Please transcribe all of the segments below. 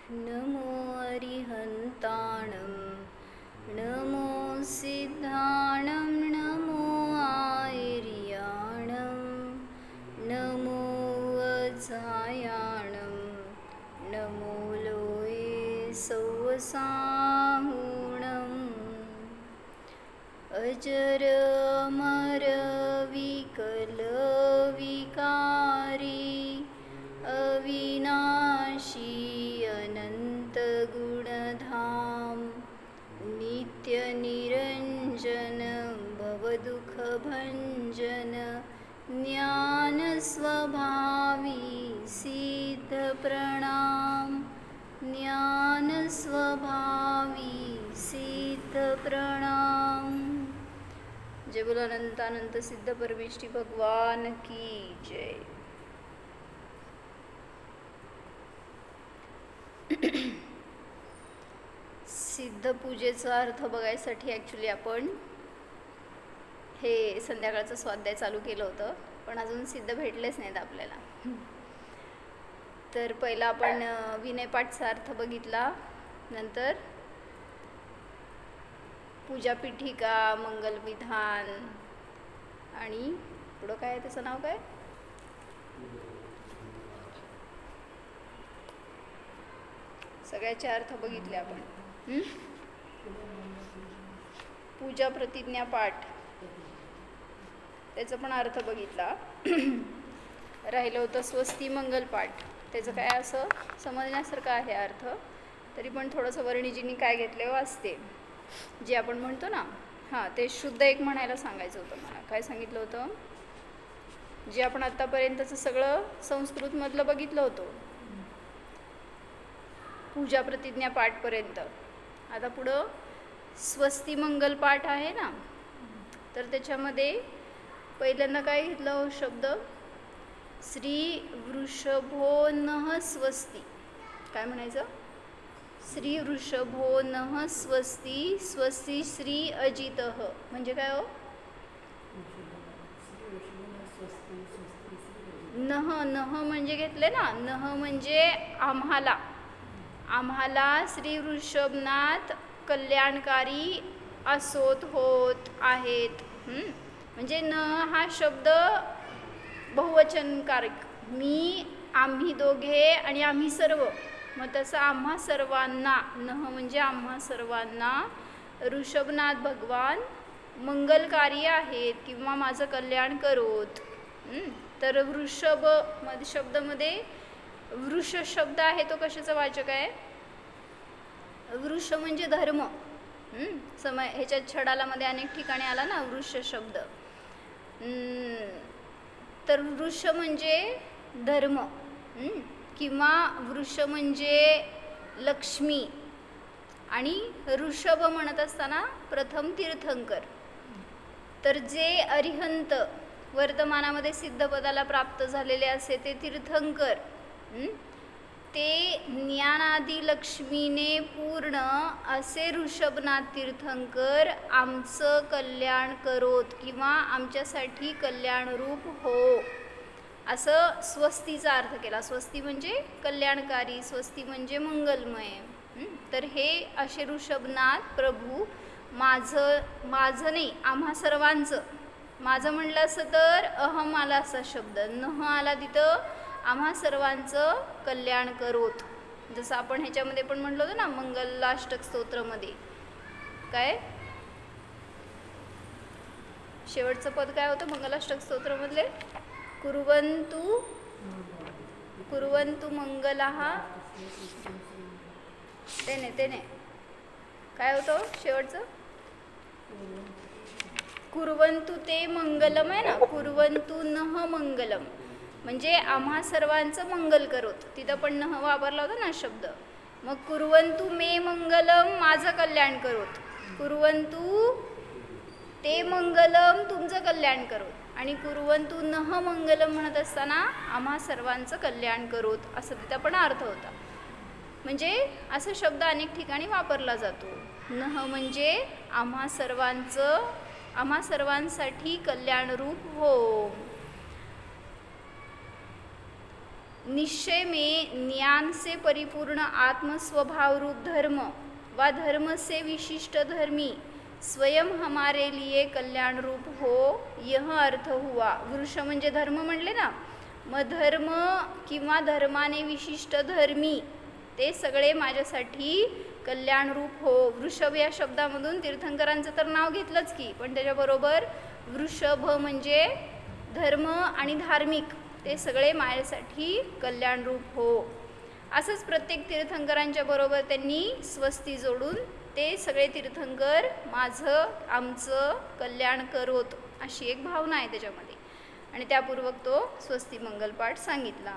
नमो अरिहन्ताणं नमो सिद्धाणं नमो आयर्याणं नमो वज्रायाणं नमो लोये सौसाहुणम् अजर अमर विकल विकारी अविनाशी अनंत गुणधाम नित्य निरंजन भवदुख भंजन ज्ञान स्वभावी सिद्ध प्रणाम ज्ञान स्वभावी सिद्ध प्रणाम। जय बोलो अनंतानंत सिद्ध परमेष्ठी भगवान की जय। सिद्ध पूजेचा अर्थ बघायसाठी ॲक्च्युली आपण हे संध्याकाळचं स्वाध्याय चालू केलं होतं, पण अजून सिद्ध भेटलेच नाहीत आपल्याला। तर पहिला आपण विनयपाठचा अर्थ बघितला, नंतर पूजा पीठिका, मंगलविधान आणि पुढं काय त्याचं नाव काय, सगळ्याचे अर्थ बघितले आपण। पूजा प्रतिज्ञा पाठ त्याचा पण अर्थ बघितला। राहिलं होतं स्वस्ती मंगल पाठ, त्याचं काय असं समजण्यासारखं आहे अर्थ, तरी पण थोडंसं वर्णिजींनी काय घेतले वाचते, जे आपण म्हणतो ना, हां ते शुद्ध एक म्हणायला सांगायचं होतं मला। काय सांगितलं होतं, जे आपण आत्तापर्यंतचं सगळं संस्कृतमधलं बघितलं होतं पूजा प्रतिज्ञा पाठपर्यंत, आता पुढं स्वस्ती मंगल पाठ आहे ना, तर त्याच्यामध्ये पहिल्यांदा काय घेतलं हो शब्द, श्री वृषभो नः स्वस्ती, काय म्हणायचं, श्री वृषभो नः स्वस्ती स्वस्ती श्री अजितः, म्हणजे काय हो, नह नह म्हणजे घेतले ना, नह म्हणजे आम्हाला, आम्हाला श्री वृषभनाथ कल्याणकारी असोत होत आहेत। म्हणजे न हा शब्द बहुवचनकारक, मी, आम्ही दोघे आणि आम्ही सर्व, मग तसं आम्हा सर्वांना, नह म्हणजे आम्हा सर्वांना ऋषभनाथ भगवान मंगलकारी आहेत किंवा माझं कल्याण करोत। तर वृषभ मध्ये शब्दामध्ये वृष शब्द आहे, तो कशाचा वाचक आहे, वृष म्हणजे धर्म। समय ह्याच्या छडालामध्ये अनेक ठिकाणी आला ना वृष शब्द, तर वृष म्हणजे धर्म किंवा वृष म्हणजे लक्ष्मी, आणि ऋषभ म्हणत असताना प्रथम तीर्थंकर। तर जे अरिहंत वर्तमानामध्ये सिद्धपदाला प्राप्त झालेले असे ते तीर्थंकर, ते ज्ञानादी लक्ष्मीने पूर्ण असे ऋषभनाथ तीर्थंकर आमचं कल्याण करोत किंवा आमच्यासाठी कल्याणरूप हो, असं स्वस्तीचा अर्थ केला। स्वस्ती म्हणजे कल्याणकारी, स्वस्ती म्हणजे मंगलमय। तर हे असे ऋषभनाथ प्रभू माझं नाही, आम्हा सर्वांचं, माझं म्हणलं असं तर अहम आला असा शब्द, नह आला तिथं आम्हा सर्वांचं कल्याण करोत। जसं आपण ह्याच्यामध्ये पण म्हणलो होतं ना मंगलाष्टक स्तोत्रमध्ये, काय शेवटचं पद काय होतं मंगलाष्टक स्तोत्रमधले, कुर्वन्तु मंगलाः, तेने काय होतं शेवटचं, कुर्वन्तु ते मंगलम आहे ना, कुर्वन्तु नः मंगलम म्हणजे आम्हा सर्वांचं मंगल करोत, तिथं पण नह वापरला होता ना शब्द। मग कुर्वन्तु मे मंगलम, माझं कल्याण करोत, कुर्वन्तु ते मंगलम, तुमचं कल्याण करोत, आणि कुर्वन्तु नः मंगलम म्हणत असताना आम्हा सर्वांचं कल्याण करोत, असं तिथं पण अर्थ होता। म्हणजे असं शब्द अनेक ठिकाणी वापरला जातो। नह म्हणजे आम्हा सर्वांसाठी कल्याणरूप हो। निश्चय में ज्ञान से परिपूर्ण आत्मस्वभाव रूप धर्म व धर्म से विशिष्ट धर्मी स्वयं हमारे लिए कल्याण रूप हो, यह अर्थ हुआ. वृक्ष म्हणजे धर्म म्हणले ना, मग धर्म किंवा धर्माने विशिष्ट धर्मी ते सगळे माझ्यासाठी कल्याण रूप हो. वृषभ या शब्दामधून तीर्थंकरांचं तर नाव घेतलंच की, पण त्याच्याबरोबर वृषभ म्हणजे धर्म आणि धार्मिक ते सगळे माझ्यासाठी कल्याण रूप हो. असंच प्रत्येक तीर्थंकरांच्या बरोबर त्यांनी स्वस्ती जोडून ते सगळे तीर्थंकर माझं आमचं कल्याण करोत अशी एक भावना आहे त्याच्यामध्ये, आणि त्यापूर्वक तो स्वस्ती मंगलपाठ सांगितला.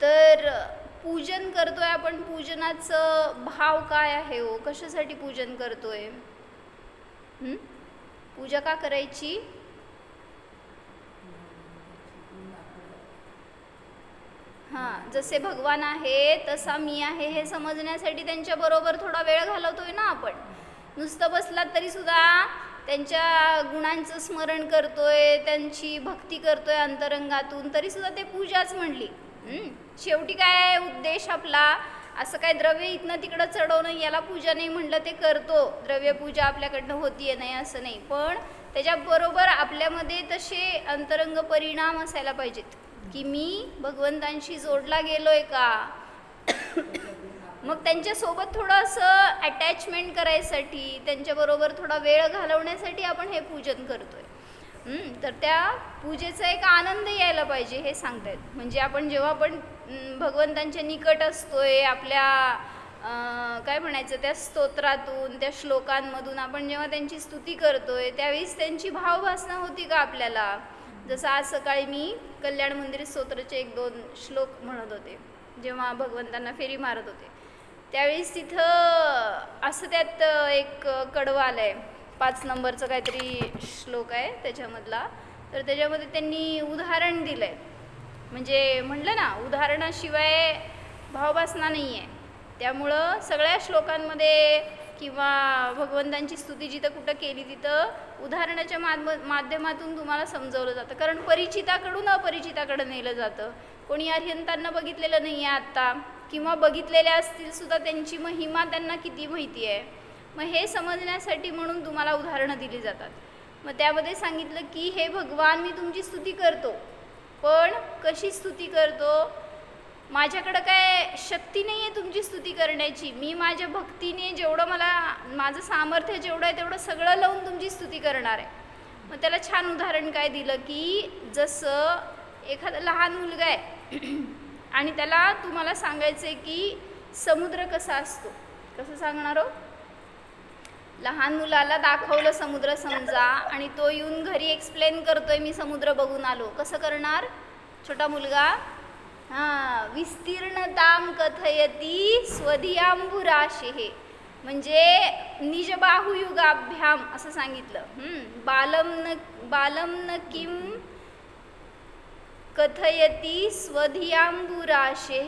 तर पूजन करतोय आपण, पूजनाचं भाव काय आहे हो, कशासाठी पूजन करतोय, पूजा का करायची? हां, जसे भगवान आहे तसा मी आहे हे समजण्यासाठी त्यांच्याबरोबर थोडा वेळ घालवतोय ना आपण. नुसतं बसलात तरीसुद्धा त्यांच्या गुणांचं स्मरण करतोय, त्यांची भक्ती करतोय अंतरंगातून, तरीसुद्धा ते पूजाच म्हणली. शेवटी काय उद्देश आपला, असं काय द्रव्य इथनं तिकडं चढवणं याला पूजा नाही म्हणलं, ते करतो, द्रव्यपूजा आपल्याकडनं होतीये नाही असं नाही, पण त्याच्याबरोबर आपल्यामध्ये तसे अंतरंग परिणाम असायला पाहिजेत की मी भगवंतांशी जोडला गेलोय का. मग त्यांच्यासोबत थोडं असं अटॅचमेंट करायसाठी, त्यांच्याबरोबर थोडा वेळ घालवण्यासाठी आपण हे पूजन करतोय. तर त्या पूजेचा एक आनंद यायला पाहिजे हे सांगतायत. म्हणजे आपण जेव्हा आपण भगवंतांच्या निकट असतोय, आपल्या काय म्हणायचं त्या स्तोत्रातून त्या श्लोकांमधून आपण जेव्हा त्यांची स्तुती करतोय त्यावेळेस त्यांची भावभासना होती का आपल्याला. जसं आज सकाळी मी कल्याण मंदिर स्तोत्राचे 1-2 श्लोक म्हणत होते जेव्हा भगवंतांना फेरी मारत होते, त्यावेळेस तिथं असं त्यात एक कडवं आलं आहे, 5 नंबरचं काहीतरी श्लोक आहे त्याच्यामधला. तर त्याच्यामध्ये त्यांनी उदाहरण दिलं आहे, म्हणजे म्हटलं ना उदाहरणाशिवाय भावभासना नाही आहे. त्यामुळं सगळ्या श्लोकांमध्ये किंवा भगवंतांची स्तुती जिथं कुठं केली तिथं उदाहरणाच्या माध्यमातून तुम्हाला समजवलं जातं. कारण परिचिताकडून अपरिचिताकडं नेलं जातं. कोणी अरिहंतांना बघितलेलं नाही आहे आत्ता, किंवा बघितलेल्या असतील सुद्धा त्यांची महिमा त्यांना किती माहिती आहे. मग हे समजण्यासाठी म्हणून तुम्हाला उदाहरणं दिली जातात. मग त्यामध्ये सांगितलं की हे भगवान मी तुमची स्तुती करतो, पण कशी स्तुती करतो, माझ्याकडं काय शक्ती नाही आहे तुमची स्तुती करण्याची, मी माझ्या भक्तीने जेवढं मला माझं सामर्थ्य जेवढं आहे तेवढं सगळं लावून तुमची स्तुती करणार आहे. मग त्याला छान उदाहरण काय दिलं की जसं एखादा लहान मुलगा आहे आणि त्याला तुम्हाला सांगायचं आहे की समुद्र कसा असतो, कसं सांगणार हो. लहान मुलाला दाखवलं समुद्र समजा, आणि तो येऊन घरी एक्सप्लेन करतोय मी समुद्र बघून आलो, कसं करणार छोटा मुलगा. विस्तीर्णताम कथयती स्वधियांबुराशे, म्हणजे निजबाहुयुगाभ्याम असं सांगितलं. बालम न किम कथयती स्वधियांबुराशे,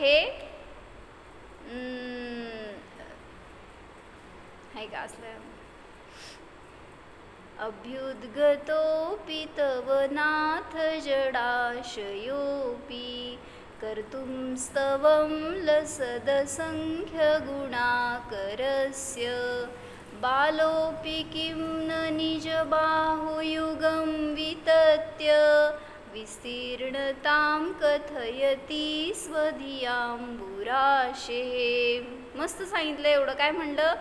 आहे का असलं. अभ्युद्गतोऽपि तव नाथ जडाशयोऽपि कर्तुं स्तवं लसदसंख्यगुणाकरस्य बालोऽपि किं न निजबाहुयुगं वितत्य विस्तीर्णतां कथयती स्वधियांबुराशे. मस्त सांगितलं. एवढं काय म्हणलं,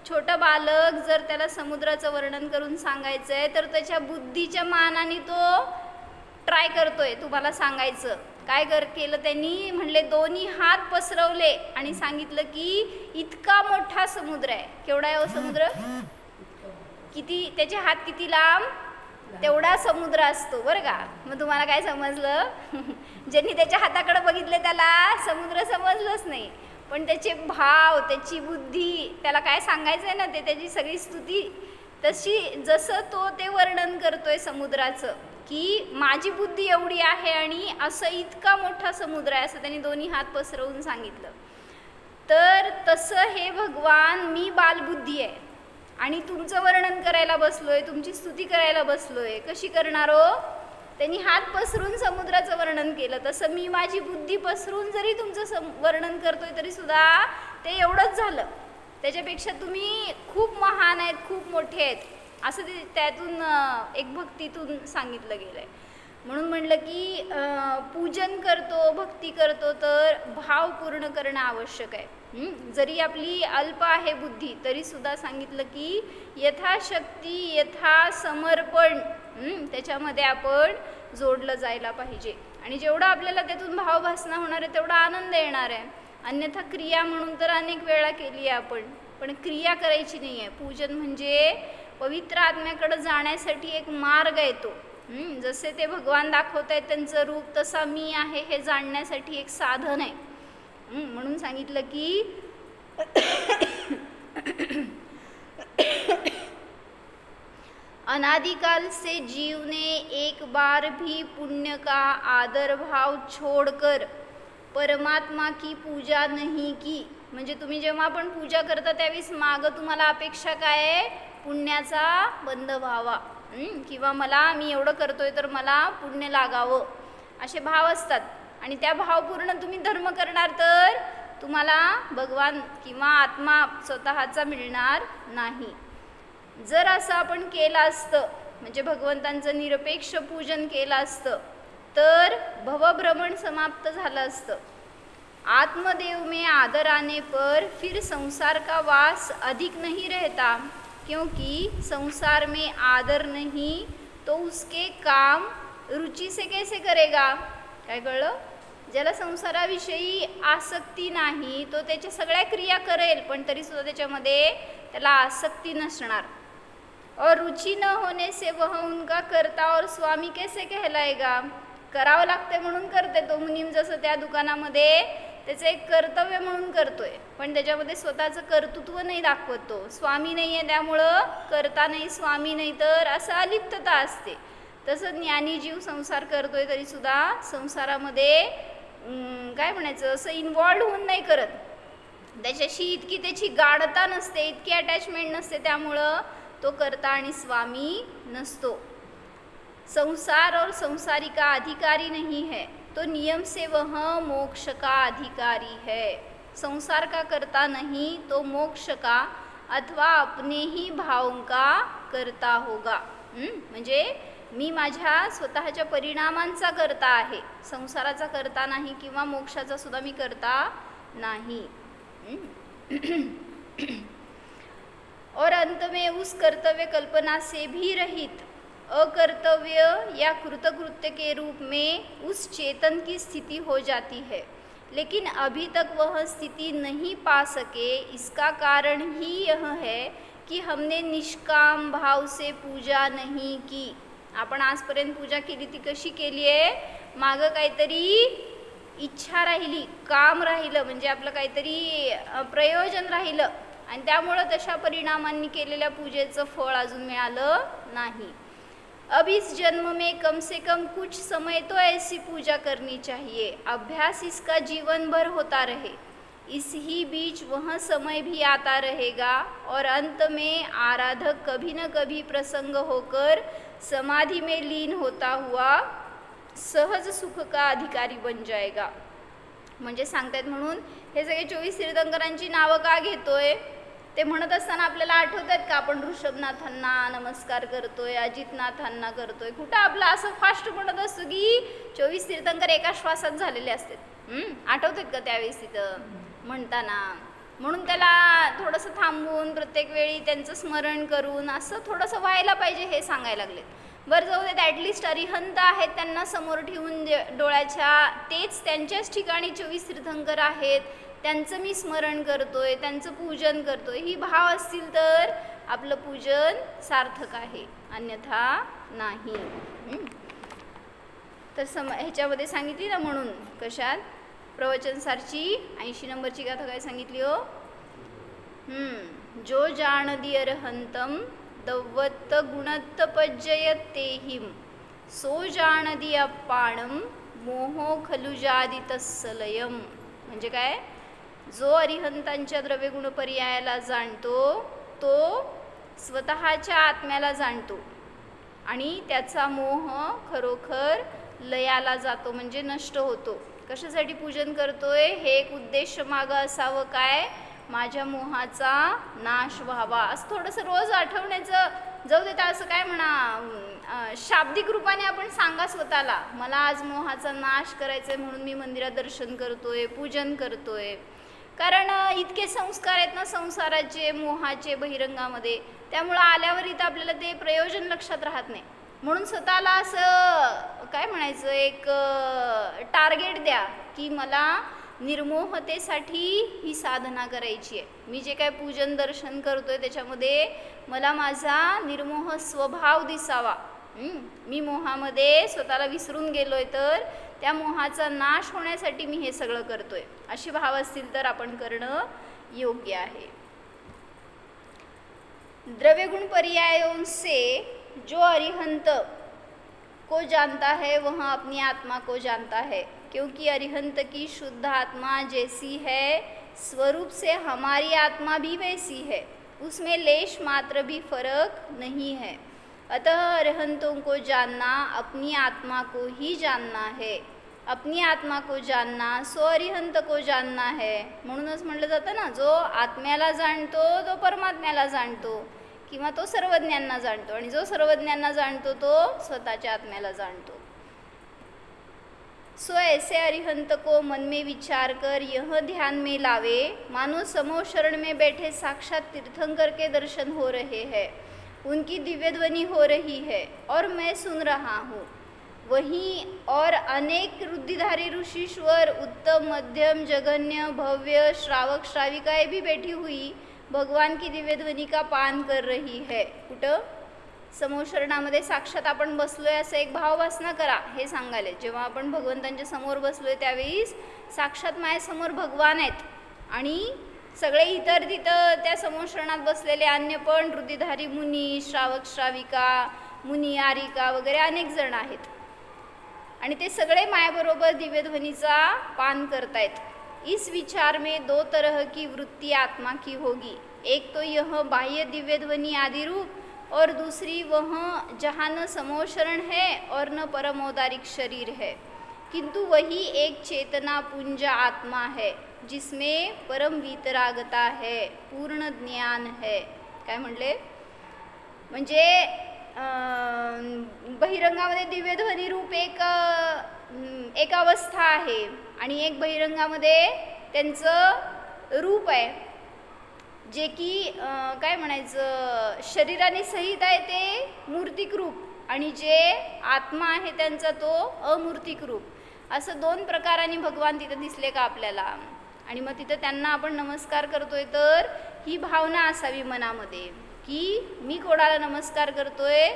छोटा बालक जर त्याला समुद्राचं वर्णन करून सांगायचं आहे तर त्याच्या बुद्धीच्या मानाने तो ट्राय करतोय तुम्हाला सांगायचं. काय केलं त्यांनी, म्हणले 2 हात पसरवले आणि सांगितलं की इतका मोठा समुद्र आहे. केवढा आहे समुद्र, किती त्याचे हात किती लांब, तेवढा समुद्र असतो बरं का. मग तुम्हाला काय समजलं, ज्यांनी त्याच्या हाताकडे बघितले त्याला समुद्र समजलंच नाही, पण त्याचे भाव, त्याची बुद्धी, त्याला काय सांगायचं आहे ना ते त्याची सगळी स्तुती तशी, जसं तो ते वर्णन करतोय समुद्राचं की माझी बुद्धी एवढी आहे आणि असं इतका मोठा समुद्र आहे, असं त्यांनी 2 हात पसरवून सांगितलं. तर तसं हे भगवान मी बालबुद्धी आहे आणि तुमचं वर्णन करायला बसलोय, तुमची स्तुती करायला बसलोय. कशी करणार हो, त्यांनी हात पसरून समुद्राचं वर्णन केलं, तसं मी माझी बुद्धी पसरून जरी तुमचं वर्णन करतोय तरी सुद्धा ते एवढंच झालं. त्याच्यापेक्षा तुम्ही खूप महान आहेत, खूप मोठे आहेत, असं ते त्यातून एक भक्तीतून सांगितलं गेलं आहे. म्हणून म्हणलं की पूजन करतो, भक्ती करतो तर भाव पूर्ण करणं आवश्यक आहे. जरी आपली अल्प आहे बुद्धी तरी सुद्धा सांगितलं की यथाशक्ती यथा समर्पण त्याच्यामध्ये आपण जोडलं जायला पाहिजे. आणि जेवढं आपल्याला त्यातून भावभासना होणार आहे तेवढा आनंद येणार आहे. अन्यथा क्रिया म्हणून तर अनेक वेळा केली आहे आपण, पण क्रिया करायची नाही आहे. पूजन म्हणजे पवित्र आत्म्याकडे जाण्यासाठी एक मार्ग आहे तो. जसे ते भगवान दाखवत आहेत त्यांचं रूप, तसा मी आहे हे जाणण्यासाठी एक साधन आहे. म्हणून सांगितलं की अनादिकाल से जीव ने एक बार भी पुण्य का आदर भाव छोड़कर परमात्मा की पूजा नहीं की. म्हणजे तुम्ही जेव्हा आपण पूजा करता त्यावेळेस मागं तुम्हाला अपेक्षा काय आहे? पुण्याचा बंध व्हावा, किंवा मी एवढं करतोय तर मला पुण्य लागावं, असे भाव असतात. आणि त्या भावपूर्ण तुम्ही धर्म करणार तर तुम्हाला भगवान किंवा आत्मा स्वतःचा मिळणार नाही. जर असं आपण केलं असतं, म्हणजे भगवंतांचं निरपेक्ष पूजन केलं असतं तर भवभ्रमण समाप्त झालं असतं. आत्मदेव में आदर आने पर फिर संसार का वास अधिक नहीं रहता, क्योंकि संसार में आदर नहीं तो उसके काम रुचि से कैसे करेगा. काय कळलं? ज्याला संसाराविषयी आसक्ती नाही तो त्याच्या सगळ्या क्रिया करेल, पण तरी सुद्धा त्याच्यामध्ये त्याला आसक्ती नसणार. और रुचि न होने से वह उनका कर्ता और स्वामी कैसे कहलाएगा. करावं लागते म्हणून करते तो मुनीम, जसं त्या दुकानामध्ये त्याचं एक कर्तव्य म्हणून करतोय, पण त्याच्यामध्ये स्वतःचं कर्तृत्व नाही दाखवत. तो स्वामी नाही आहे त्यामुळं करता नाही, स्वामी नाही, तर असं अलिप्तता असते. तसं ज्ञानी जीव संसार करतोय तरी सुद्धा संसारामध्ये काय म्हणायचं असं इन्वॉल्व होऊन नाही करत. त्याच्याशी इतकी त्याची गाढता नसते, इतकी अटॅचमेंट नसते, त्यामुळं तो कर्ता आणि स्वामी नसतो. संसार और संसारी का अधिकारी नहीं है, तो नियम से वह मोक्ष का अधिकारी है. संसार का कर्ता नहीं तो मोक्ष का अथवा अपने ही भावों का कर्ता होगा. म्हणजे मी माझ्या स्वतःच्या परिणामांचा करता आहे, संसाराचा करता नाही किंवा मोक्षाचा सुद्धा मी करता नाही. और अंत में उस कर्तव्य कल्पना से भी रहित अकर्तव्य या कृतकृत्य के रूप में उस चेतन की स्थिति हो जाती है, लेकिन अभी तक वह स्थिति नहीं पा सके. इसका कारण ही यह है कि हमने निष्काम भाव से पूजा नहीं की. आपण आजपर्यंत पूजा केली ती कशी केली आहे? मागं काहीतरी इच्छा राहिली, काम राहिलं, म्हणजे आपलं काहीतरी प्रयोजन राहिलं, आणि त्यामुळं तशा परिणामांनी केलेल्या पूजेचं फळ अजून मिळालं नाही. अब इस जन्म में कम से कम कुछ समय तो ऐसी पूजा करनी चाहिए, अभ्यास इसका जीवन भर होता रहे. इस ही बीच वह समय भी आता रहेगा और अंत में आराधक कभी न कभी प्रसंग होकर समाधि में लीन होता हुआ सहज सुख का अधिकारी बन जाएगा. म्हणजे सांगतायत म्हणून हे सगळे 24 तीर्थंकरांची नावं का घेतोय ते म्हणत असताना आपल्याला आठवतात का आपण ऋषभनाथांना नमस्कार करतोय, अजितनाथांना करतोय. कुठं आपलं असं फास्ट म्हणत असतो की 24 तीर्थंकर एका श्वासात झालेले असतात. आठवतात का त्यावेळेस तिथं म्हणताना? म्हणून त्याला थोडंसं थांबून प्रत्येक वेळी त्यांचं स्मरण करून असं थोडंसं व्हायला पाहिजे हे सांगायला लागले. बरं जाऊ देत, ॲटलिस्ट अरिहंत आहेत त्यांना समोर ठेवून डोळ्याच्या, तेच त्यांच्याच ठिकाणी 24 तीर्थंकर आहेत, त्यांचं मी स्मरण करतोय, त्यांचं पूजन करतोय, ही भाव असतील तर आपलं पूजन सार्थक आहे, अन्यथा नाही. तर ह्याच्यामध्ये सांगितली ना, म्हणून कशात प्रवचनसारची 80 नंबरची गाथा काय सांगितली हो? जो जाणदी अरहंतम दव्वत गुणत्त पज्जयत तेहिम सो जाणदी अप्पाणम मोहो खलुजादी तस्सलयम. म्हणजे काय? जो अरिहंतांच्या द्रव्यगुण पर्यायाला जाणतो तो स्वतःच्या आत्म्याला जाणतो, आणि त्याचा मोह खरोखर लयाला जातो, म्हणजे नष्ट होतो. कशासाठी पूजन करतोय? हे एक उद्देश मागं असावं, काय? माझ्या मोहाचा नाश व्हावा. असं थोडंसं रोज आठवण्याचं. जाऊ देता असं काय म्हणा, शाब्दिक रूपाने आपण सांगा स्वतःला, मला आज मोहाचा नाश करायचा आहे म्हणून मी मंदिरात दर्शन करतोय, पूजन करतोय. कारण इतके संस्कार आहेत ना संसाराचे, मोहाचे, बहिरंगामध्ये, त्यामुळं आल्यावर इथं आपल्याला ते प्रयोजन लक्षात राहत नाही. म्हणून स्वतःला असं काय म्हणायचं, एक टार्गेट द्या की मला निर्मोहतेसाठी ही साधना करायची आहे. मी जे काय पूजन दर्शन करतोय त्याच्यामध्ये मला माझा निर्मोह स्वभाव दिसावा. मी मोहामध्ये स्वतःला विसरून गेलोय, तर त्या मोहाचा नाश होण्यासाठी मी हे सगळं करतोय, असे भाव असतील तर आपण करणं योग्य आहे. द्रव्य गुण पर्यायों से जो अरिहंत को जानता है वह अपनी आत्मा को जानता है, क्योंकि अरिहंत की शुद्ध आत्मा जैसी है स्वरूप से हमारी आत्मा भी वैसी है, उसमें लेश मात्र भी फर्क नहीं है. अतः अरिहंतों को जानना अपनी आत्मा को ही जानना है. अपनी आत्मा को जानना सो अरिहंत को जानना है. म्हणूनच म्हटलं जातं ना, जो आत्म्याला जाणतो तो परमात्म्याला जाणतो, किंवा तो सर्वज्ञांना जाणतो, आणि जो सर्वज्ञांना जाणतो तो स्वतःच्या आत्म्याला जाणतो. सो ऐसे अरिहंत को मन में विचार कर यह ध्यान में लावे, मानो समूह शरण में बैठे साक्षात तीर्थंकर के दर्शन हो रहे हैं, उनकी दिव्य ध्वनि हो रही है और मैं सुन रहा हूँ. वहीं और अनेक रुद्धिधारी ऋषिश्वर, उत्तम, मध्यम, जघन्य, भव्य श्रावक श्राविकाएं भी बैठी हुई भगवान की दिव्य ध्वनि का पान कर रही है. कुठं? समोशरणामध्ये साक्षात आपण बसलोय असं एक भाववासना करा, हे सांगायले. जेव्हा आपण भगवंतांच्या समोर बसलोय त्यावेळीस साक्षात माझ्यासमोर भगवान आहेत, आणि सगळे इतर तिथं त्या समोशरणात बसलेले अन्य पण रुद्धिधारी मुनी, श्रावक श्राविका, मुनी, आरिका वगैरे अनेक जण आहेत, आणि ते सगळे मायाबरोबर दिव्यध्वनीचा पान करतायत. इस विचार में दो तरह की वृत्ति आत्मा की होगी. एक तो यह बाह्य दिव्यध्वनि आदि रूप, और दूसरी वह जहाँ न समोशरण है और न परमौदारिक शरीर है, किंतु वही एक चेतना पुंज आत्मा है जिसमें परम वीतरागता है, पूर्ण ज्ञान है. काय म्हणले? म्हणजे बहिरंगामध्ये दिव्यध्वनी रूप एक अवस्था आहे, आणि एक बहिरंगामध्ये त्यांचं रूप आहे, जे की काय म्हणायचं, शरीराने सहित आहे ते मूर्तिक रूप, आणि जे आत्मा आहे त्यांचा तो अमूर्तिक रूप. असं दोन प्रकारांनी भगवान तिथं दिसले का आपल्याला, आणि मग तिथं त्यांना आपण नमस्कार करतोय, तर ही भावना असावी मनामध्ये की मी कोणाला नमस्कार करतोय?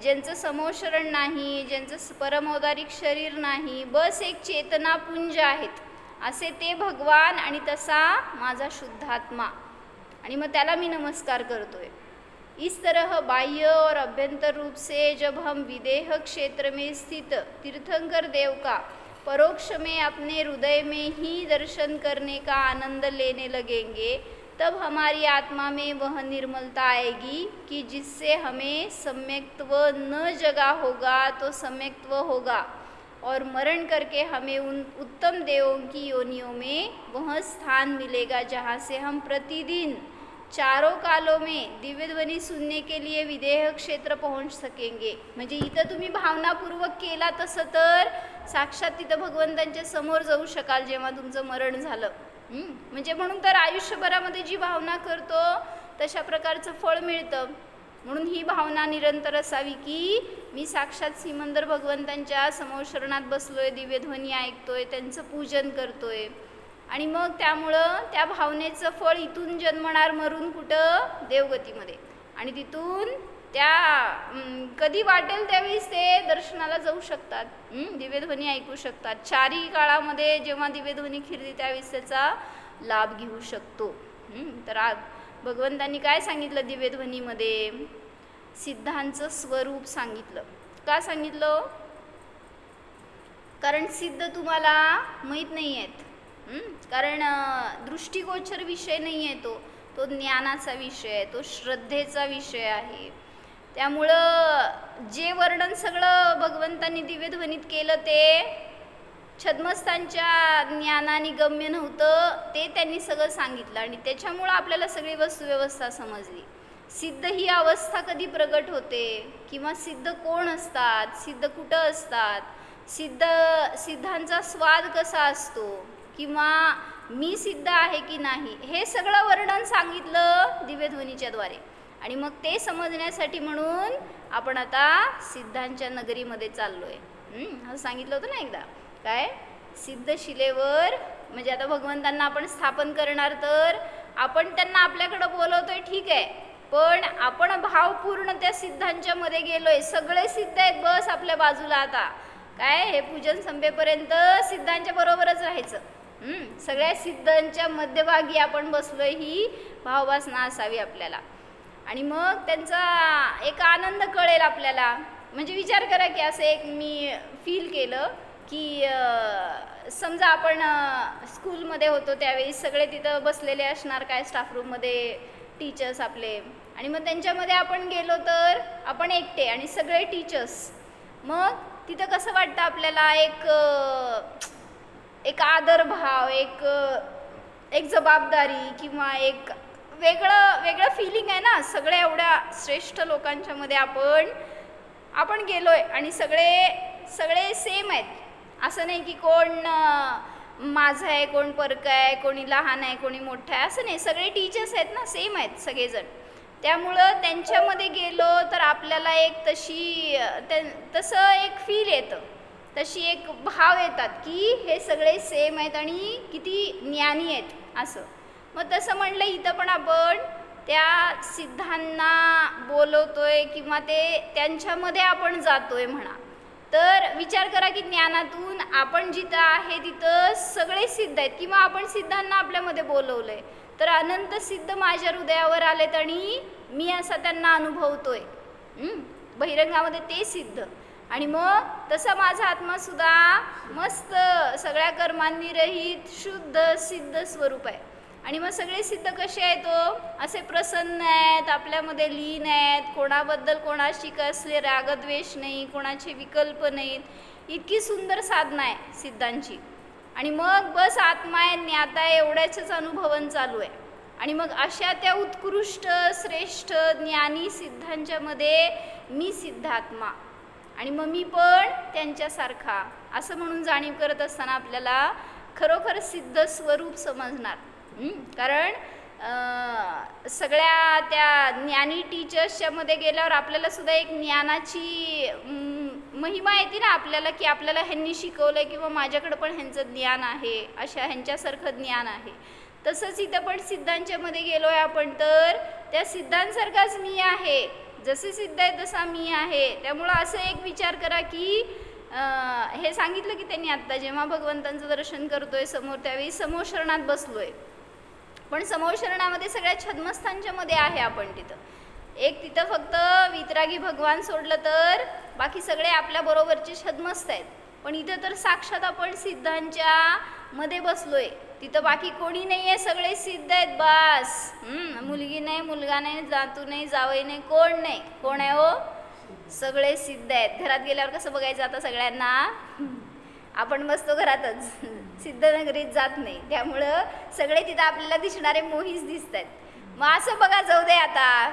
ज्यांचं समोशरण नाही, ज्यांचं परमौदारिक शरीर नाही, बस एक चेतनापुंज आहेत असे ते भगवान, आणि तसा माझा शुद्धात्मा, आणि मग त्याला मी नमस्कार करतोय. इस तरह बाह्य और अभ्यंतर रूप से जब हम विदेह क्षेत्र में स्थित तीर्थंकर देव का परोक्ष में अपने हृदय में ही दर्शन करने का आनंद लेने लगेंगे, तब हमारी आत्मा में वह निर्मलता आएगी कि जिससे हमें सम्यक्त्व न जगा होगा तो सम्यक्त्व होगा, और मरण करके हमें उन उत्तम देवों की योनियों में वह स्थान मिलेगा जहाँ से हम प्रतिदिन चारों कालों में दिव्यध्वनि सुनने के लिए विदेह क्षेत्र पहुंच सकेंगे. म्हणजे इथं तुम्ही भावनापूर्वक केला तसं तर साक्षात तिथं भगवंतांच्या समोर जाऊ शकाल जेव्हा तुमचं मरण झालं. म्हणजे म्हणून तर आयुष्यभरामध्ये जी भावना करतो तशा प्रकारचं फळ मिळतं. म्हणून ही भावना निरंतर असावी की मी साक्षात सिमंदर भगवंतांच्या समोर शरणात बसलोय, दिव्यध्वनी ऐकतोय, त्यांचं पूजन करतोय, आणि मग त्यामुळं त्या भावनेचं फळ इथून जन्मणार मरून कुठं? देवगतीमध्ये, आणि तिथून त्या कधी वाटेल त्यावेळेस ते दर्शनाला जाऊ शकतात, दिव्यध्वनी ऐकू शकतात. चारी काळामध्ये जेव्हा दिव्यध्वनी फिरली त्यावेळेस त्याचा लाभ घेऊ शकतो. तर आज भगवंतांनी काय सांगितलं दिव्यध्वनीमध्ये? सिद्धांचं स्वरूप सांगितलं. का सांगितलं? कारण सिद्ध तुम्हाला माहीत नाही आहेत, कारण दृष्टिगोचर विषय नाही आहे, तो ज्ञानाचा विषय आहे, तो श्रद्धेचा विषय आहे. त्यामुळं जे वर्णन सगळं भगवंतांनी दिव्यध्वनीत केलं ते छद्मस्थांच्या ज्ञानाने गम्य नव्हतं, ते त्यांनी सगळं सांगितलं आणि त्याच्यामुळं आपल्याला सगळी वस्तुव्यवस्था समजली. सिद्ध ही अवस्था कधी प्रगट होते किंवा सिद्ध कोण असतात, सिद्ध कुठं असतात, सिद्धांचा स्वाद कसा असतो किंवा मी सिद्ध आहे की नाही, हे सगळं वर्णन सांगितलं दिव्यध्वनीच्या द्वारे. आणि मग ते समजण्यासाठी म्हणून आपण आता सिद्धांच्या नगरीमध्ये चाललोय. असं सांगितलं होतं ना एकदा. काय सिद्धशिलेवर म्हणजे आता भगवंतांना आपण स्थापन करणार, तर आपण त्यांना आपल्याकडं बोलवतोय ठीक आहे, पण आपण भावपूर्ण त्या सिद्धांच्या मध्ये गेलोय. सगळे सिद्ध आहेत, बस आपल्या बाजूला. आता काय हे पूजन संपेपर्यंत सिद्धांच्या बरोबरच राहायचं. सगळ्या सिद्धांच्या मध्यभागी आपण बसलोय, ही भाववासना असावी आपल्याला. आणि मग त्यांचा एक आनंद कळेल आपल्याला. म्हणजे विचार करा की असं एक मी फील केलं की समजा आपण स्कूलमध्ये होतो त्यावेळी सगळे तिथं बसलेले असणार काय स्टाफ रूममध्ये टीचर्स आपले, आणि मग त्यांच्यामध्ये आपण गेलो तर आपण एकटे आणि सगळे टीचर्स. मग तिथं कसं वाटतं आपल्याला, एक आदरभाव, एक जबाबदारी किंवा एक वेगळं फीलिंग आहे ना. सगळ्या एवढ्या श्रेष्ठ लोकांच्या मध्ये आपण गेलोय आणि सगळे सेम आहेत. असं नाही की कोण माझं आहे, कोण परकं आहे, कोणी लहान आहे, कोणी मोठं आहे, असं नाही. सगळे टीचर्स आहेत ना, सेम आहेत सगळेजण. त्यामुळं त्यांच्यामध्ये गेलो तर आपल्याला एक तसं एक फील येतं, तशी एक भाव येतात की हे सगळे सेम आहेत आणि किती ज्ञानी आहेत असं. मग तसं म्हणलं इथं पण आपण त्या सिद्धांना बोलवतोय किंवा त्यांच्यामध्ये आपण जातोय म्हणा. तर विचार करा की ज्ञानातून आपण जिथं आहे तिथं सगळे सिद्ध आहेत किंवा आपण सिद्धांना आपल्यामध्ये बोलवलंय, तर अनंत सिद्ध माझ्या हृदयावर आलेत आणि मी असा त्यांना अनुभवतोय. बहिरंगामध्ये ते सिद्ध. आणि मग तसा माझा आत्मा सुद्धा मस्त सगळ्या कर्मांनी रहित शुद्ध सिद्ध स्वरूप आहे. आणि मग सगळे सिद्ध कसे आहेत, असे प्रसन्न आहेत, आपल्यामध्ये लीन आहेत, कोणाबद्दल कोणाशी कसले रागद्वेष नाही, कोणाचे विकल्प नाहीत. इतकी सुंदर साधना आहे सिद्धांची. आणि मग बस आत्मा आहे, ज्ञाता आहे, एवढ्याच अनुभवन चालू आहे. आणि मग अशा त्या उत्कृष्ट श्रेष्ठ ज्ञानी सिद्धांच्या मध्ये मी सिद्धात्मा आणि मग मी पण त्यांच्यासारखा असं म्हणून जाणीव करत असताना आपल्याला खरोखर सिद्ध स्वरूप समजणार. कारण सगळ्या त्या ज्ञानी टीचर्सच्या मध्ये गेल्यावर आपल्याला सुद्धा एक ज्ञानाची महिमा येते ना आपल्याला, की आपल्याला ह्यांनी शिकवलंय किंवा माझ्याकडे पण ह्यांचं ज्ञान आहे, अशा ह्यांच्यासारखं ज्ञान आहे. तसंच इथं पण सिद्धांच्या मध्ये गेलोय आपण, तर त्या सिद्धांसारखाच मी आहे, जसे सिद्ध आहे तसा मी आहे. त्यामुळं असं एक विचार करा की हे सांगितलं की त्यांनी आत्ता जेव्हा भगवंतांचं दर्शन करतोय समोर त्यावेळी समोर शरणात बसलोय, पण समोर शरणामध्ये सगळ्या छद्मस्थांच्या मध्ये आहे आपण. तिथं फक्त वितरागी भगवान सोडलं तर बाकी सगळे आपल्या बरोबरचे छद्मस्थ आहेत. पण इथं तर साक्षात आपण सिद्धांच्या मध्ये बसलोय, तिथं बाकी कोणी नाही आहे, सगळे सिद्ध आहेत बस. मुलगी नाही, मुलगा नाही, जातू नाही, जावई नाही, कोण नाही. कोण आहे हो? सगळे सिद्ध आहेत. घरात गेल्यावर कसं बघायचं आता सगळ्यांना, आपण बसतो घरातच, सिद्धनगरीत जात नाही. त्यामुळं सगळे तिथं आपल्याला दिसणारे मोहीच दिसत आहेत. मग असं बघा, जाऊ दे आता,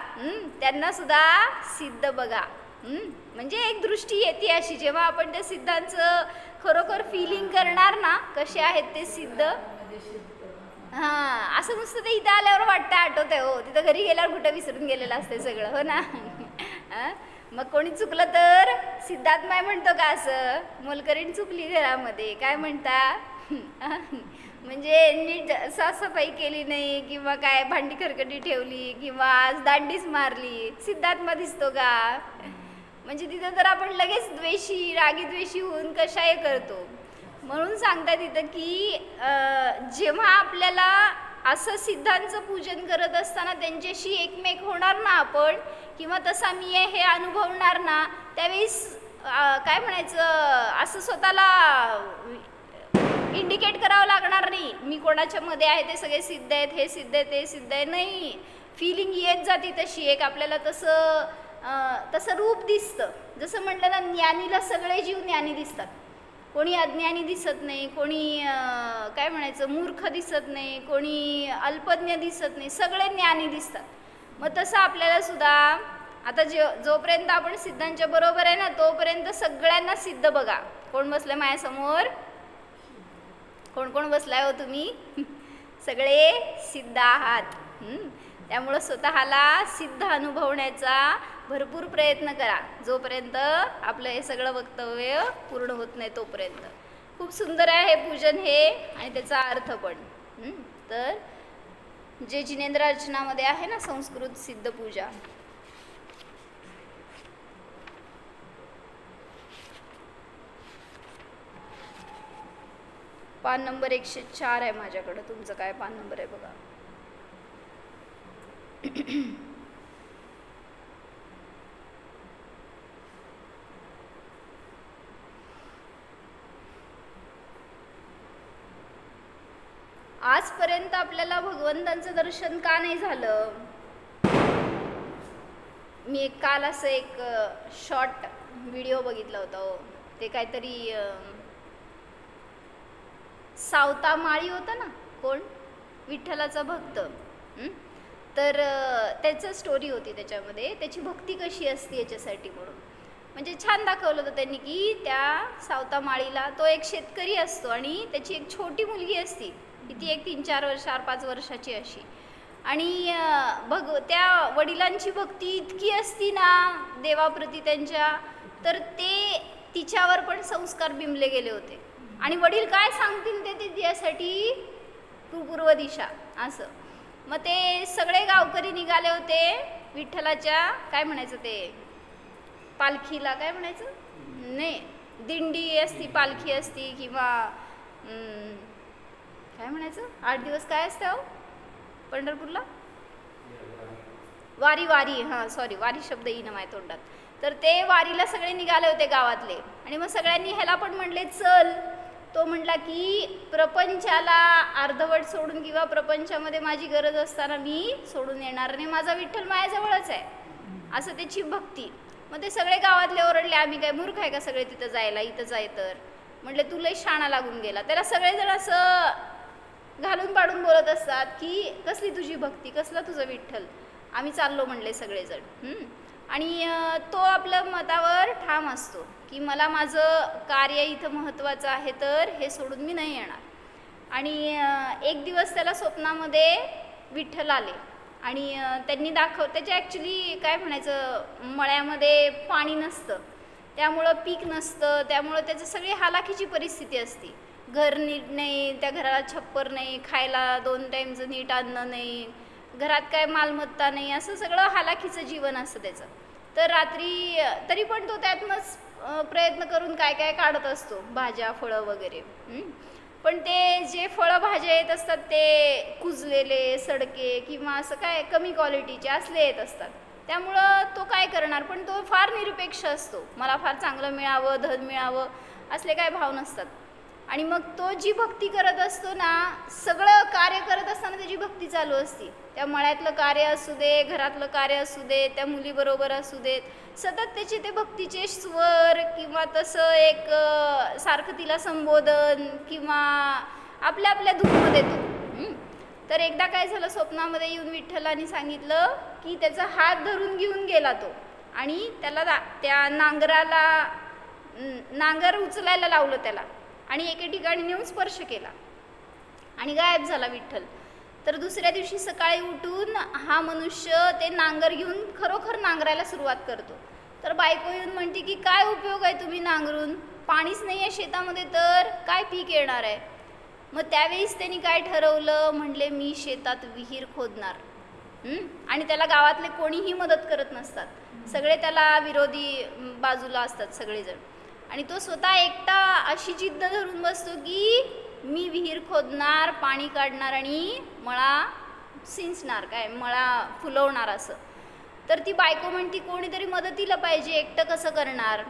त्यांना सुद्धा सिद्ध बघा. म्हणजे एक दृष्टी येते अशी, जेव्हा आपण त्या सिद्धांचं खरोखर फिलिंग करणार ना, कसे आहेत ते सिद्ध. असं नुसतं ते इथं आल्यावर वाटतं, आठवतंय हो, तिथं घरी गेल्यावर कुठं विसरून गेलेलं असते सगळं, हो ना. मग कोणी चुकलं तर सिद्धात्मा म्हणतो का असं, मोलकरीण चुकली घरामध्ये, काय म्हणता, म्हणजे नीट साफसफाई केली नाही किंवा काय भांडी खरकटी ठेवली किंवा आज दांडीच मारली, सिद्धात्मा दिसतो का. म्हणजे तिथं तर आपण लगेच द्वेषी, रागीद्वेषी होऊन कशाही करतो. म्हणून सांगतात तिथं की जेव्हा आपल्याला असं सिद्धांचं पूजन करत असताना त्यांच्याशी एकमेक होणार ना आपण, किंवा तसा मी आहे हे अनुभवणार ना, त्यावेळेस काय म्हणायचं, असं स्वतःला इंडिकेट करावं लागणार नाही मी कोणाच्या मध्ये आहे, ते सगळे सिद्ध आहेत, हे सिद्ध आहे, ते सिद्ध आहे, नाही. फिलिंग येत जाते तशी एक, आपल्याला तसं तसं रूप दिसतं. जसं म्हटलं ना, ज्ञानीला सगळे जीव ज्ञानी दिसतात, कोणी अज्ञानी दिसत नाही, कोणी काय म्हणायचं मूर्ख दिसत नाही, कोणी अल्पज्ञ दिसत नाही, सगळे ज्ञानी दिसतात. मग तसं आपल्याला सुद्धा आता जोपर्यंत आपण सिद्धांच्या बरोबर आहे ना, तोपर्यंत सगळ्यांना सिद्ध बघा. कोण बसले माझ्यासमोर? कोण कोण बसलाय हो तुम्ही? सगळे सिद्ध आहात. त्यामुळं स्वतःला सिद्ध अनुभवण्याचा भरपूर प्रयत्न करा, जोपर्यंत आपलं हे सगळं वक्तव्य पूर्ण होत नाही तोपर्यंत. खूप सुंदर आहे हे पूजन हे, आणि त्याचा अर्थ पण. तर जे जिनेंद्र अर्चनामध्ये आहे ना, संस्कृत सिद्ध पूजा, पान नंबर 104 आहे माझ्याकडं. तुमचं काय पान नंबर आहे बघा. आजपर्यंत आपल्याला भगवंतांचं दर्शन का नाही झालं? मी काल असं एक शॉर्ट व्हिडिओ बघितला होता हो. ते काहीतरी सावता माळी होता ना, कोण विठ्ठलाचा भक्त. तर त्याचं स्टोरी होती त्याच्यामध्ये, त्याची भक्ती कशी असते याच्यासाठी म्हणून. म्हणजे छान दाखवलं होतं त्यांनी की त्या सावता माळीला, तो एक शेतकरी असतो आणि त्याची एक छोटी मुलगी असती, ती एक 3-4 वर्ष 4-5 वर्षाची अशी. आणि त्या वडिलांची भक्ती इतकी असती ना देवाप्रती त्यांच्या, तर ते तिच्यावर पण संस्कार बिंबले गेले होते. आणि वडील काय सांगतील ते तिच्यासाठी तू पूर्व दिशा असं. मग ते सगळे गावकरी निघाले होते विठ्ठलाच्या, काय म्हणायचं ते पालखीला, काय म्हणायचं नाही, दिंडी असती, पालखी असती, किंवा काय म्हणायचं 8 दिवस काय असतं हो पंढरपूरला? वारी. हां सॉरी, वारी शब्द येईना माझ्या तोंडात. तर ते वारीला सगळे निघाले होते गावातले. आणि मग सगळ्यांनी ह्याला पण म्हणले चल. तो म्हटला की प्रपंचाला अर्धवट सोडून किंवा प्रपंचामध्ये माझी गरज असताना मी सोडून येणार नाही, माझा विठ्ठल माझ्याजवळच आहे, असं त्याची भक्ती. मग ते सगळे गावातले ओरडले, आम्ही काय मूर्ख आहे का सगळे तिथं जायला, इथं जाय. तर म्हटले तुला शाणा लागून गेला. त्याला सगळेजण असं घालून पाडून बोलत असतात की कसली तुझी भक्ती, कसला तुझं विठ्ठल, आम्ही चाललो म्हणले सगळेजण. आणि तो आपल्या मतावर ठाम असतो की मला माझं कार्य इथं महत्त्वाचं आहे, तर हे सोडून मी नाही येणार. आणि एक दिवस त्याला स्वप्नामध्ये विठ्ठल आले आणि त्यांनी त्याच्या ॲक्च्युली काय म्हणायचं, मळ्यामध्ये पाणी नसतं, त्यामुळं पीक नसतं, त्यामुळं त्याचं सगळी हालाखीची परिस्थिती असते. घर नीट नाही, त्या घराला छप्पर नाही, खायला 2 टाईमचं नीट अन्न नाही, घरात काय मालमत्ता नाही, असं सगळं हालाखीचं जीवन असतं त्याचं. तर रात्री तरी पण तो त्यातनंच प्रयत्न करून काय काय काढत असतो, भाज्या फळं वगैरे. पण ते जे फळं भाज्या येत असतात ते कुजलेले, सडके किंवा असं काय कमी क्वालिटीचे असले येत असतात. त्यामुळं तो काय करणार, पण तो फार निरपेक्ष असतो, मला फार चांगलं मिळावं, धन मिळावं असले काय भाव नसतात. आणि मग तो जी भक्ती करत असतो ना, सगळं कार्य करत असताना त्याची भक्ती चालू असते. त्या मळ्यातलं कार्य असू दे, घरातलं कार्य असू दे, त्या मुलीबरोबर असू देत, सतत त्याचे ते भक्तीचे स्वर किंवा तसं एक सारखं तिला संबोधन किंवा आपल्या आपल्या धूनमध्ये तो. तर एकदा काय झालं, स्वप्नामध्ये येऊन विठ्ठलाने सांगितलं की त्याचा हात धरून घेऊन गेला तो आणि त्याला त्या नांगर उचलायला लावलं त्याला आणि एके ठिकाणी नेऊन स्पर्श केला आणि गायब झाला विठ्ठल. तर दुसऱ्या दिवशी सकाळी उठून हा मनुष्य ते नांगर घेऊन खरोखर नांगरायला सुरुवात करतो. तर बायको येऊन म्हणते की काय उपयोग आहे तुम्ही नांगरून, पाणीच नाही आहे शेतामध्ये तर काय पीक येणार आहे. मग त्यावेळेस त्यांनी काय ठरवलं, म्हणले मी शेतात विहीर खोदणार. आणि त्याला गावातले कोणीही मदत करत नसतात, सगळे त्याला विरोधी बाजूला असतात सगळेजण. आणि तो स्वतः एकटा अशी जिद्द धरून बसतो की मी विहीर खोदणार, पाणी काढणार आणि मळा सिंचणार, काय मळा फुलवणार असं. तर ती बायको म्हणती कोणीतरी मदतीला पाहिजे, एकटं कसं करणार.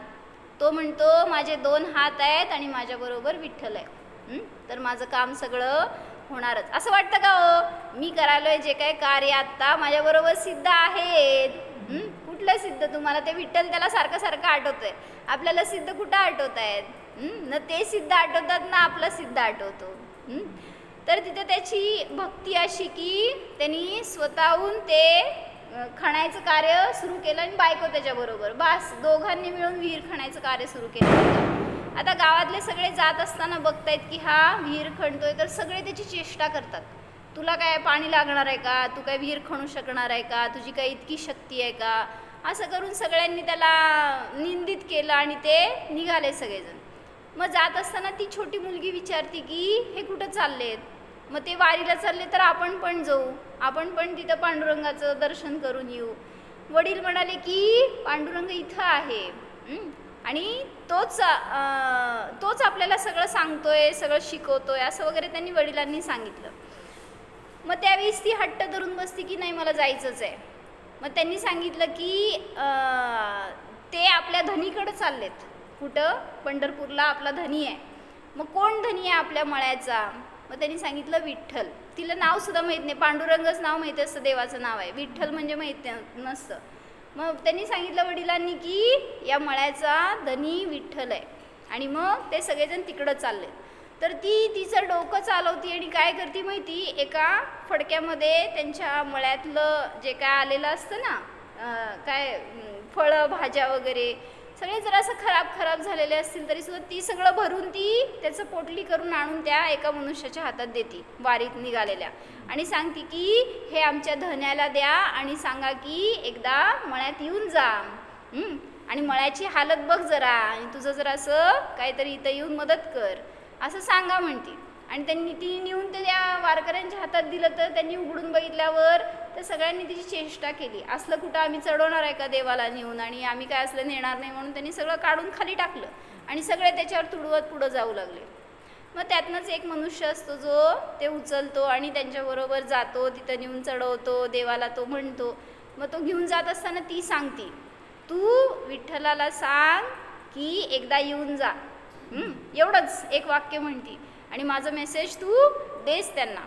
तो म्हणतो माझे 2 हात आहेत आणि माझ्याबरोबर विठ्ठल आहे, तर माझं काम सगळं होणारच. असं वाटतं का हो, मी करायलोय जे काय कार्य आत्ता माझ्याबरोबर सिद्ध आहेत, कुठलं सिद्ध तुम्हाला? ते विठ्ठल त्याला सारखं सारखं आठवतंय. आपल्याला सिद्ध कुठं आठवत आहेत? न ते सिद्ध आठवतात ना आपला सिद्ध आठवतो. तर तिथे त्याची भक्ती अशी की त्यांनी स्वतःहून ते खणायचं कार्य सुरू केलं आणि बायको त्याच्याबरोबर बस दोघांनी मिळून विहीर खणायचं कार्य सुरू केलं. आता गावातले सगळे जात असताना बघतायत की हा विहीर खणतोय, तर सगळे त्याची चेष्टा करतात. तुला काय पाणी लागणार आहे का? तू काय विहीर खणू शकणार आहे का? तुझी काय इतकी शक्ती आहे का? असं करून सगळ्यांनी त्याला निंदित केलं आणि ते निघाले सगळेजण. मग जात असताना ती छोटी मुलगी विचारते की हे कुठं चाललेत? मग ते वारीला चालले तर आपण पण जाऊ, आपण पण तिथं पांडुरंगाचं दर्शन करून येऊ. वडील म्हणाले की पांडुरंग इथं आहे आणि तोच आपल्याला सगळं सांगतोय, सगळं शिकवतोय, असं वगैरे त्यांनी वडिलांनी सांगितलं. मग त्यावेळेस ती हट्ट धरून बसती की नाही मला जायचंच आहे. मग त्यांनी सांगितलं की ते आपल्या धनीकडे चाललेत. कुठं? पंढरपूरला आपला धनी आहे. मग कोण धनी आहे आपल्या मळ्याचा? मग त्यांनी सांगितलं विठ्ठल. तिला नावसुद्धा माहीत नाही, पांडुरंगच नाव माहिती असतं, देवाचं नाव आहे, विठ्ठल म्हणजे माहीत नसतं. मग त्यांनी सांगितलं वडिलांनी की या मळ्याचा धनी विठ्ठल आहे. आणि मग ते सगळेजण तिकडं चालले. तर ती तिचं डोकं चालवती आणि काय करते माहिती? एका फडक्यामध्ये त्यांच्या मळ्यातलं जे काय आलेलं असतं ना, काय फळं भाज्या वगैरे सगळे जरा असं खराब झालेले असतील तरी सुद्धा ती सगळं भरून ती त्याचं पोटली करून आणून त्या एका मनुष्याच्या हातात देते वारीत निघालेल्या आणि सांगते की हे आमच्या धन्याला द्या आणि सांगा की एकदा मळ्यात येऊन जा आणि मळ्याची हालत बघ जरा आणि तुझं जरा असं काहीतरी इथं येऊन मदत कर असं सांगा म्हणते. आणि त्यांनी ती नेऊन ते त्या वारकऱ्यांच्या हातात दिलं. तर त्यांनी उघडून बघितल्यावर तर सगळ्यांनी तिची चेष्टा केली. असलं कुठं आम्ही चढवणार आहे का देवाला नेऊन, आणि आम्ही काय असलं नेणार नाही म्हणून त्यांनी सगळं काढून खाली टाकलं आणि सगळे त्याच्यावर तुडवत पुढं जाऊ लागले. मग त्यातनंच एक मनुष्य असतो जो ते उचलतो आणि त्यांच्याबरोबर जातो, तिथं नेऊन चढवतो, देवाला तो म्हणतो. मग तो घेऊन जात असताना ती सांगते तू विठ्ठलाला सांग की एकदा येऊन जा, एवढंच एक वाक्य म्हणते आणि माझं मेसेज तू देस त्यांना.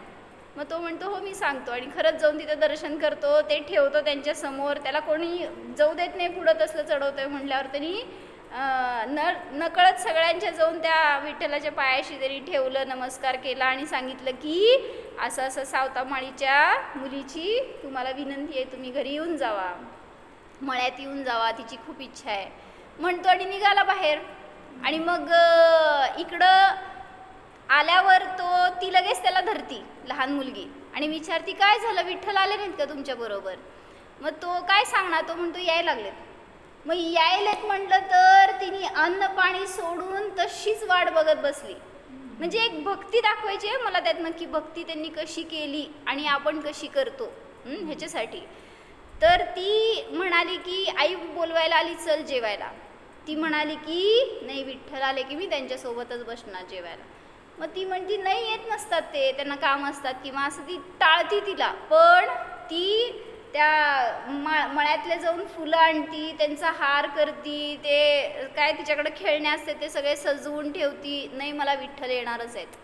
मग तो म्हणतो हो मी सांगतो आणि खरंच जाऊन तिथं दर्शन करतो, ते ठेवतो त्यांच्यासमोर. त्याला कोणी जाऊ देत नाही पुढं तसलं चढवतोय म्हटल्यावर त्यांनी नकळत सगळ्यांच्या जाऊन त्या विठ्ठलाच्या पायाशी तरी ठेवलं, नमस्कार केला आणि सांगितलं की असं असं सावतामाळीच्या मुलीची तुम्हाला विनंती आहे, तुम्ही घरी येऊन जावा, मळ्यात येऊन जावा, तिची खूप इच्छा आहे म्हणतो आणि निघाला बाहेर. आणि मग इकडं आल्यावर ती लगेच त्याला धरती लहान मुलगी आणि विचारती काय झालं, विठ्ठल आले नाहीत का तुमच्याबरोबर? मग तो काय सांगणार, तो म्हणतो यायला लागलेत. मग यायलेत म्हटलं तर तिने अन्न पाणी सोडून तशीच वाट बघत बसली. म्हणजे एक भक्ती दाखवायची आहे मला त्यातनं की भक्ती त्यांनी कशी केली आणि आपण कशी करतो ह्याच्यासाठी. तर ती म्हणाली की आई बोलवायला आली चल जेवायला. ती म्हणाली की नाही विठ्ठल आले की मी त्यांच्यासोबतच बसणार जेवायला. मग ती म्हणती नाही येत नसतात ते, त्यांना काम असतात किंवा असं. ती टाळती तिला, पण ती त्या मळ्यातले जाऊन फुलं आणती, त्यांचा हार करती, ते काय तिच्याकडे खेळणे असते ते सगळे सजवून ठेवती. नाही मला विठ्ठल येणारच आहेत.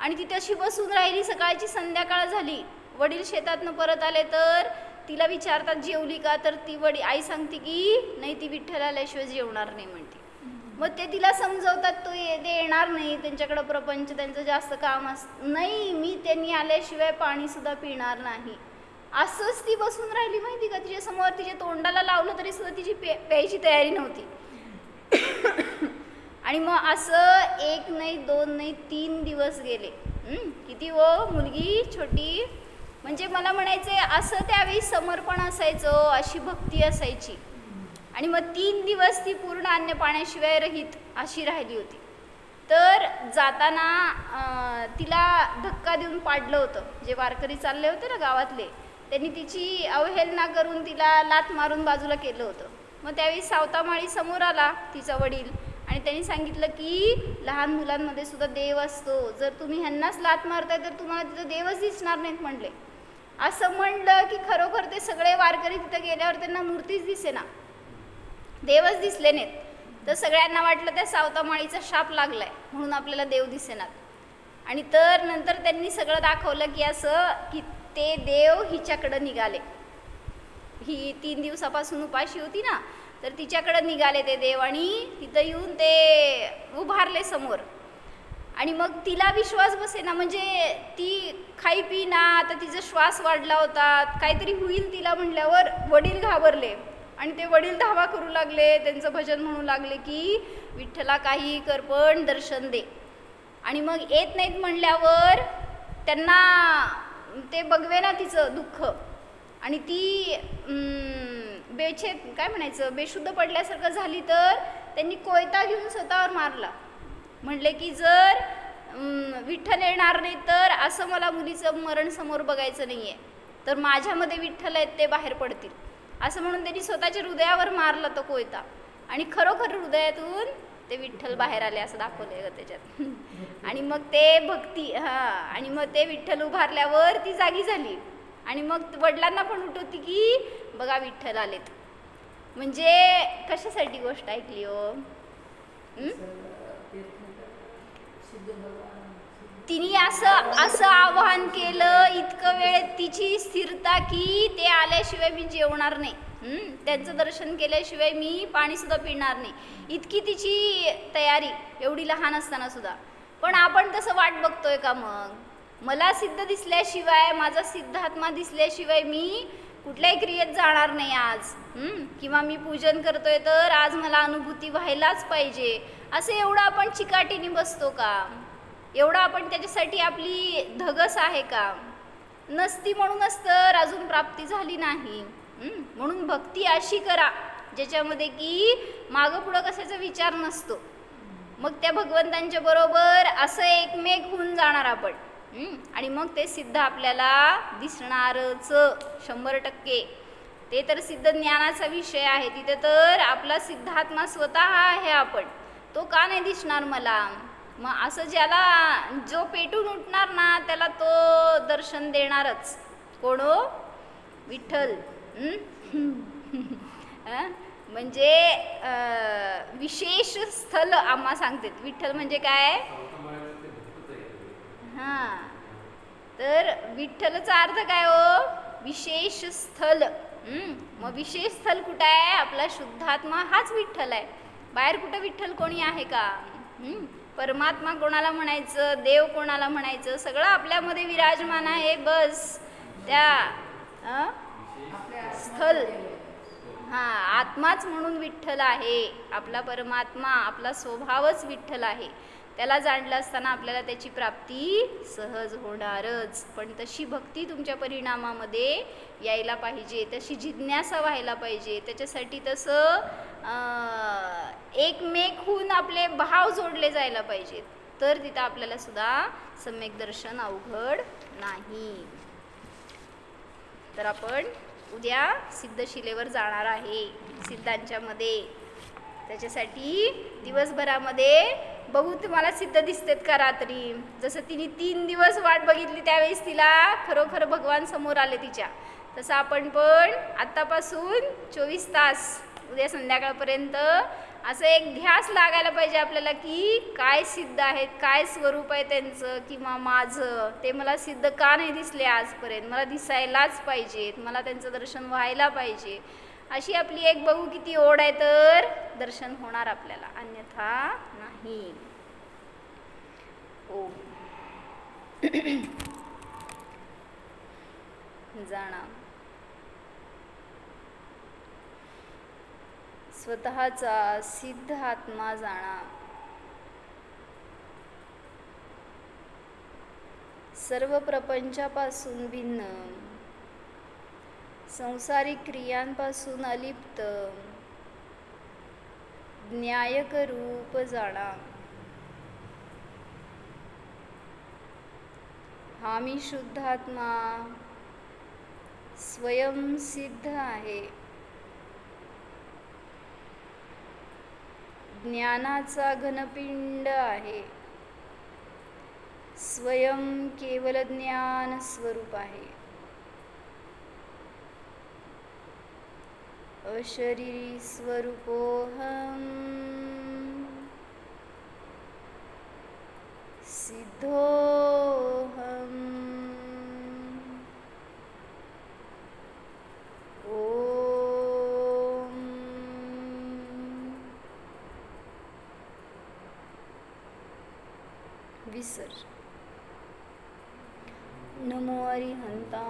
आणि ती तशी बसून राहिली. सकाळची संध्याकाळ झाली. वडील शेतातनं परत आले तर तिला विचारतात जेवली का, तर ती आई सांगते की नाही ती विठ्ठल आल्याशिवाय जेवणार नाही म्हणते. मग ते तिला समजवतात ते येणार नाही, त्यांच्याकडं प्रपंच त्यांचं जास्त काम नाही, मी त्यांनी आल्याशिवाय पाणी सुद्धा पिणार नाही. असंच ती बसून राहिली माहिती का. तिच्या समोर तिच्या तोंडाला लावलं तरी सुद्धा तिची प्यायची तयारी नव्हती. आणि मग असं 1 नाही 2 नाही 3 दिवस गेले. किती मुलगी छोटी, म्हणजे मला म्हणायचे असं त्यावेळी समर्पण असायचं, अशी भक्ती असायची. आणि मग 3 दिवस ती पूर्ण अन्न पाण्याशिवाय रहित अशी राहिली होती. तर जाताना तिला धक्का देऊन पाडलं होतं. जे वारकरी चालले होते ना गावातले, त्यांनी तिची अवहेलना करून तिला लाथ मारून बाजूला केलं होतं. मग त्यावेळी सावतामाळी समोर आला तिचा वडील आणि त्यांनी सांगितलं की लहान मुलांमध्ये सुद्धा देव असतो, जर तुम्ही ह्यांनाच लाथ मारताय तर तुम्हाला तिथं देवच दिसणार नाहीत म्हणले. असं म्हणलं की खरोखर ते सगळे वारकरी तिथं गेल्यावर त्यांना मूर्तीच दिसेना, देवच दिसले नाहीत. तर सगळ्यांना वाटलं त्या सावतामाळीचा शाप लागलाय म्हणून आपल्याला देव दिसेनात. आणि तर नंतर त्यांनी सगळं दाखवलं की असं की ते देव हिच्याकडं निघाले. ही 3 दिवसापासून उपाशी होती ना, तर तिच्याकडे निघाले ते देव आणि तिथं येऊन ते उभारले समोर. आणि मग तिला विश्वास बसेना, म्हणजे ती खाई पी ना, आता तिचा श्वास वाढला होता, काहीतरी होईल तिला म्हणल्यावर वडील घाबरले आणि ते वडील धावा करू लागले, त्यांचं भजन म्हणू लागले की विठ्ठला काही कर पण दर्शन दे. आणि मग येत नाहीत म्हणल्यावर त्यांना ते बघवे ना तिचं दुःख, आणि ती बेछेत काय म्हणायचं बेशुद्ध पडल्यासारखं झाली, तर त्यांनी कोयता घेऊन स्वतःवर मारला. म्हणले की जर विठ्ठल येणार नाही तर असं मला मुलीचं मरण समोर बघायचं नाही आहे, तर माझ्यामध्ये विठ्ठल आहेत ते बाहेर पडतील, असं म्हणून त्यांनी स्वतःच्या हृदयावर मारला तो कोयता. आणि खरोखर हृदयातून ते विठ्ठल बाहेर आले असं दाखवले ग त्याच्यात. आणि मग ते भक्ती आणि मग ते विठ्ठल उभारल्यावर ती जागी झाली. आणि मग वडिलांना पण उठवती की बघा विठ्ठल आलेत. म्हणजे कशासाठी गोष्ट ऐकली हो? तिने असं आवाहन केलं, इतकं वेळ तिची स्थिरता की ते आल्याशिवाय मी जेवणार नाही, त्यांचं दर्शन केल्याशिवाय मी पाणीसुद्धा पिणार नाही, इतकी तिची तयारी एवढी लहान असताना सुद्धा. पण आपण तसं वाट बघतोय का? मग मला सिद्ध दिसल्याशिवाय, माझा सिद्धात्मा दिसल्याशिवाय मी कुठल्याही क्रियेत जाणार नाही आज, किंवा मी पूजन करतोय तर आज मला अनुभूती व्हायलाच पाहिजे, असं एवढं आपण चिकाटीने बसतो का? एवढं आपण त्याच्यासाठी आपली धगस आहे का? नसती म्हणूनच तर अजून प्राप्ती झाली नाही. म्हणून भक्ती अशी करा ज्याच्यामध्ये की मागं पुढं कशाचा विचार नसतो. मग त्या भगवंतांच्या बरोबर असं एकमेक होऊन जाणार आपण. आणि मग ते सिद्ध आपल्याला दिसणारच 100%. ते तर सिद्ध ज्ञानाचा विषय आहे, तिथे तर आपला सिद्धात्मा स्वतः आहे आपण, तो का नाही दिसणार मला? मग असं ज्याला जो पेटून उठणार ना त्याला तो दर्शन देणारच. कोण हो? विठ्ठल. म्हणजे विशेष स्थल आम्हा सांगतात. विठ्ठल म्हणजे काय? हां, तर विठ्ठलचा अर्थ काय हो? विशेष स्थल. मग विशेष स्थल कुठं आहे? आपला शुद्धात्मा हाच विठ्ठल आहे. बाहेर कुठं विठ्ठल कोणी आहे का? परमात्मा कोणाला म्हणायचं, देव कोणाला म्हणायचं, सगळं आपल्यामध्ये विराजमान आहे. बस त्या स्थल आत्माच म्हणून विठ्ठल आहे. आपला परमात्मा, आपला स्वभावच विठ्ठल आहे. त्याला जाणलं असताना आपल्याला त्याची प्राप्ती सहज होणारच. पण तशी भक्ती तुमच्या परिणामामध्ये यायला पाहिजे, तशी जिज्ञासा व्हायला पाहिजे. त्याच्यासाठी तसं एकमेक होऊन आपले भाव जोडले जायला पाहिजेत, तर तिथं आपल्याला सुद्धा सम्यक दर्शन अवघड नाही. तर आपण उद्या सिद्धशिलेवर जाणार आहे, सिद्धांच्यामध्ये. त्याच्यासाठी दिवसभरामध्ये बघू तुम्हाला सिद्ध दिसतात का रात्री. जसं तिने 3 दिवस वाट बघितली, त्यावेळेस तिला खरोखर भगवान समोर आले तिच्या, तसं आपण पण आत्तापासून 24 तास उद्या संध्याकाळपर्यंत असं एक ध्यास लागायला पाहिजे आपल्याला की काय सिद्ध आहेत, काय स्वरूप आहे त्यांचं किंवा माझं, ते मला सिद्ध का नाही दिसले आजपर्यंत, मला दिसायलाच पाहिजेत, मला त्यांचं दर्शन व्हायला पाहिजे. अशी आपली एक बघू किती ओढ आहे, तर दर्शन होणार आपल्याला, अन्यथा नाही. ओ जाणा स्वतःचा सिद्ध आत्मा जाणा. सर्व प्रपंचापासून भिन्न, संसारिक क्रियांपासून अलिप्त, न्यायक रूप जाणा. हा मी शुद्धात्मा स्वयं सिद्ध आहे. ज्ञानाचा घनपिंड आहे. स्वयं केवल ज्ञान स्वरूप आहे. अशरीरी स्वरूपोहम सिद्धोहम. ओ विसर. नमो अरिहंताय